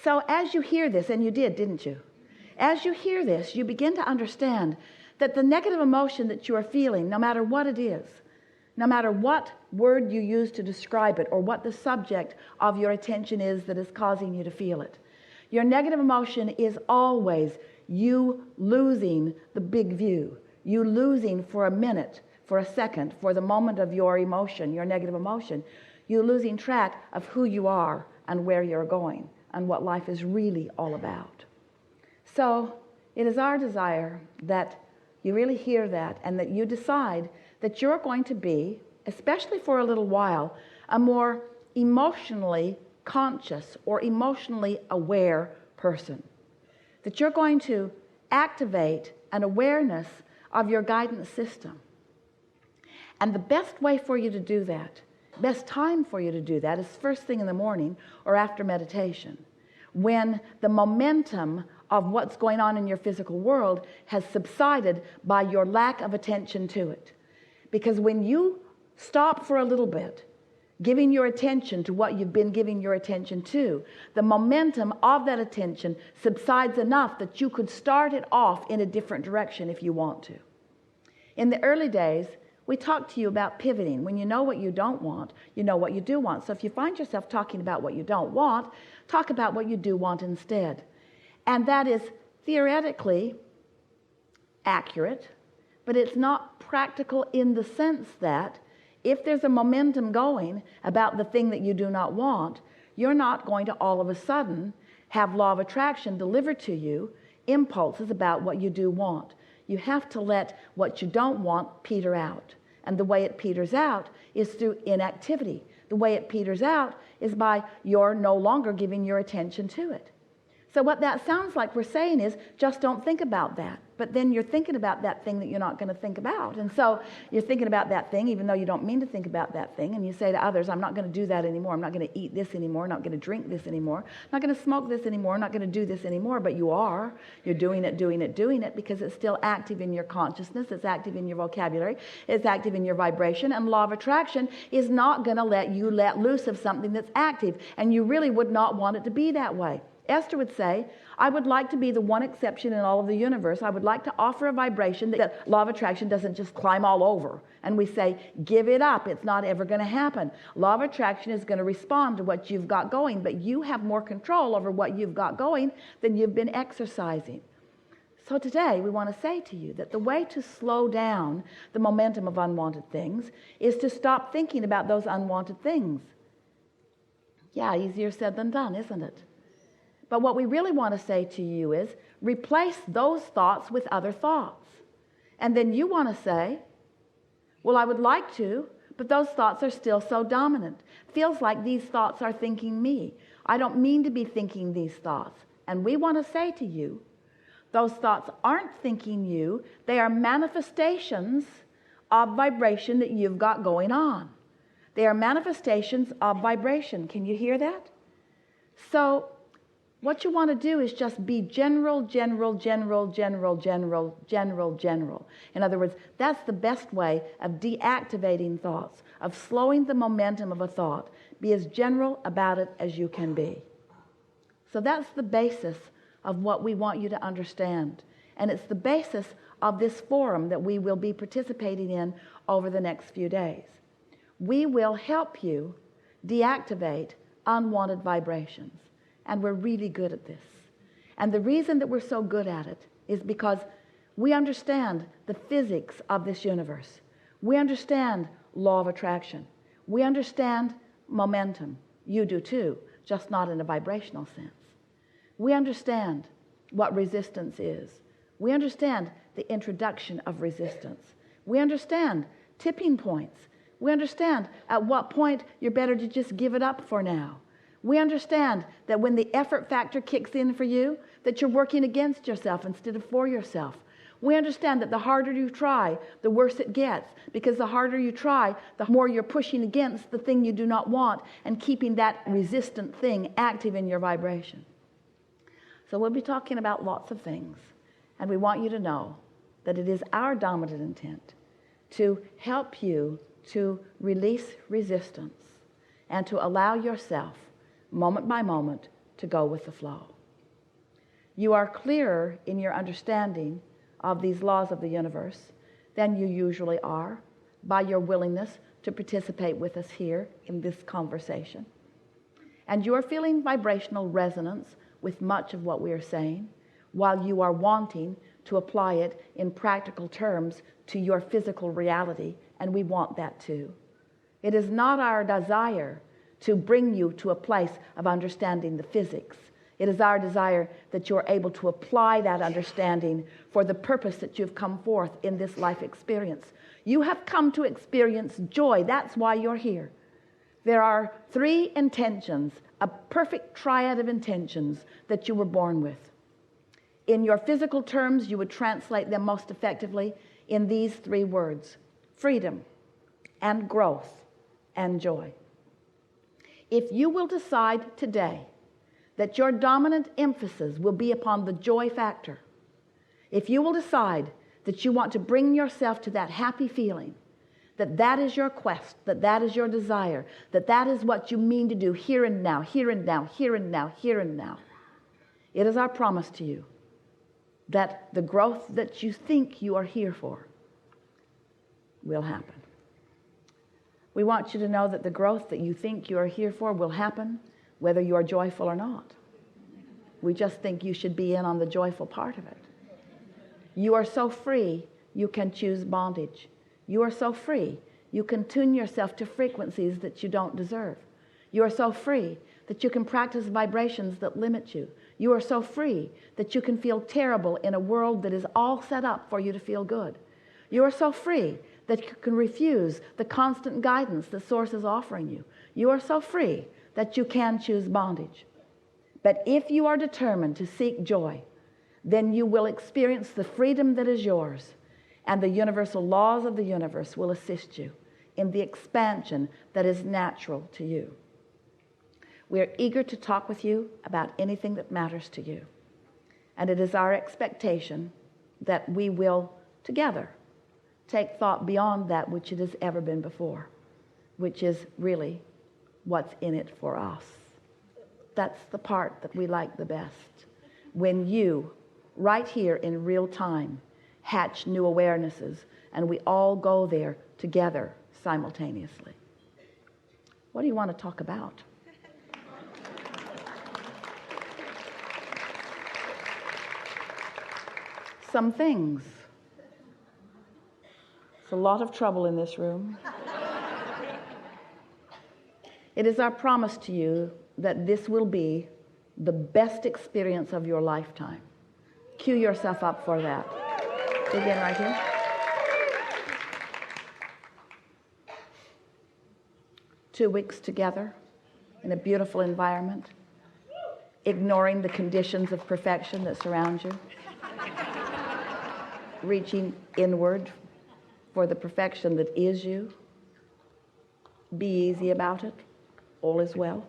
So as you hear this, and you did, didn't you? As you hear this, you begin to understand that the negative emotion that you are feeling, no matter what it is, no matter what word you use to describe it or what the subject of your attention is that is causing you to feel it, your negative emotion is always you losing the big view, you losing for a minute, for a second, for the moment of your emotion, your negative emotion, you losing track of who you are and where you're going and what life is really all about. So it is our desire that you really hear that and that you decide that you're going to be, especially for a little while, a more emotionally conscious or emotionally aware person. That you're going to activate an awareness of your guidance system. And the best way for you to do that, best time for you to do that is first thing in the morning or after meditation, when the momentum of what's going on in your physical world has subsided by your lack of attention to it. Because when you stop for a little bit, giving your attention to what you've been giving your attention to, the momentum of that attention subsides enough that you could start it off in a different direction if you want to. In the early days, we talked to you about pivoting. When you know what you don't want, you know what you do want. So if you find yourself talking about what you don't want, talk about what you do want instead. And that is theoretically accurate, but it's not practical in the sense that if there's a momentum going about the thing that you do not want, you're not going to all of a sudden have law of attraction delivered to you impulses about what you do want. You have to let what you don't want peter out. And the way it peters out is through inactivity. The way it peters out is by your no longer giving your attention to it. So what that sounds like we're saying is just don't think about that. But then you're thinking about that thing that you're not going to think about. And so you're thinking about that thing even though you don't mean to think about that thing. And you say to others, I'm not going to do that anymore. I'm not going to eat this anymore. I'm not going to drink this anymore. I'm not going to smoke this anymore. I'm not going to do this anymore. But you are. You're doing it because it's still active in your consciousness. It's active in your vocabulary. It's active in your vibration. And law of attraction is not going to let you let loose of something that's active. And you really would not want it to be that way. Esther would say, I would like to be the one exception in all of the universe. I would like to offer a vibration that law of attraction doesn't just climb all over. And we say, give it up. It's not ever going to happen. Law of attraction is going to respond to what you've got going, but you have more control over what you've got going than you've been exercising. So today we want to say to you that the way to slow down the momentum of unwanted things is to stop thinking about those unwanted things. Yeah, easier said than done, isn't it? But what we really want to say to you is replace those thoughts with other thoughts. And then you want to say, well, I would like to, but those thoughts are still so dominant. Feels like these thoughts are thinking me. I don't mean to be thinking these thoughts. And we want to say to you, those thoughts aren't thinking you. They are manifestations of vibration that you've got going on. They are manifestations of vibration. Can you hear that? So what you want to do is just be general. In other words, that's the best way of deactivating thoughts, of slowing the momentum of a thought. Be as general about it as you can be. So that's the basis of what we want you to understand. And it's the basis of this forum that we will be participating in over the next few days. We will help you deactivate unwanted vibrations. And we're really good at this. And the reason that we're so good at it is because we understand the physics of this universe. We understand law of attraction. We understand momentum. You do too, just not in a vibrational sense. We understand what resistance is. We understand the introduction of resistance. We understand tipping points. We understand at what point you're better to just give it up for now. We understand that when the effort factor kicks in for you, that you're working against yourself instead of for yourself. We understand that the harder you try, the worse it gets, because the harder you try, the more you're pushing against the thing you do not want and keeping that resistant thing active in your vibration. So we'll be talking about lots of things, and we want you to know that it is our dominant intent to help you to release resistance and to allow yourself moment by moment to go with the flow. You are clearer in your understanding of these laws of the universe than you usually are by your willingness to participate with us here in this conversation. And you are feeling vibrational resonance with much of what we are saying, while you are wanting to apply it in practical terms to your physical reality, and we want that too. It is not our desire to bring you to a place of understanding the physics. It is our desire that you're able to apply that understanding for the purpose that you've come forth in this life experience. You have come to experience joy. That's why you're here. There are 3 intentions, a perfect triad of intentions that you were born with. In your physical terms, you would translate them most effectively in these 3 words: freedom and growth and joy. If you will decide today that your dominant emphasis will be upon the joy factor, if you will decide that you want to bring yourself to that happy feeling, that that is your quest, that that is your desire, that that is what you mean to do here and now, here and now, here and now, here and now, it is our promise to you that the growth that you think you are here for will happen. We want you to know that the growth that you think you are here for will happen whether you are joyful or not. We just think you should be in on the joyful part of it. You are so free, you can choose bondage. You are so free, you can tune yourself to frequencies that you don't deserve. You are so free that you can practice vibrations that limit you. You are so free that you can feel terrible in a world that is all set up for you to feel good. You are so free that you can refuse the constant guidance the Source is offering you. You are so free that you can choose bondage. But if you are determined to seek joy, then you will experience the freedom that is yours, and the universal laws of the universe will assist you in the expansion that is natural to you. We are eager to talk with you about anything that matters to you. And it is our expectation that we will together take thought beyond that which it has ever been before, which is really what's in it for us. That's the part that we like the best. When you, right here in real time, hatch new awarenesses, and we all go there together simultaneously. What do you want to talk about? Some things. There's a lot of trouble in this room. It is our promise to you that this will be the best experience of your lifetime. Cue yourself up for that. Begin right here. Two weeks together in a beautiful environment, ignoring the conditions of perfection that surround you, reaching inward for the perfection that is you. Be easy about it. All is well.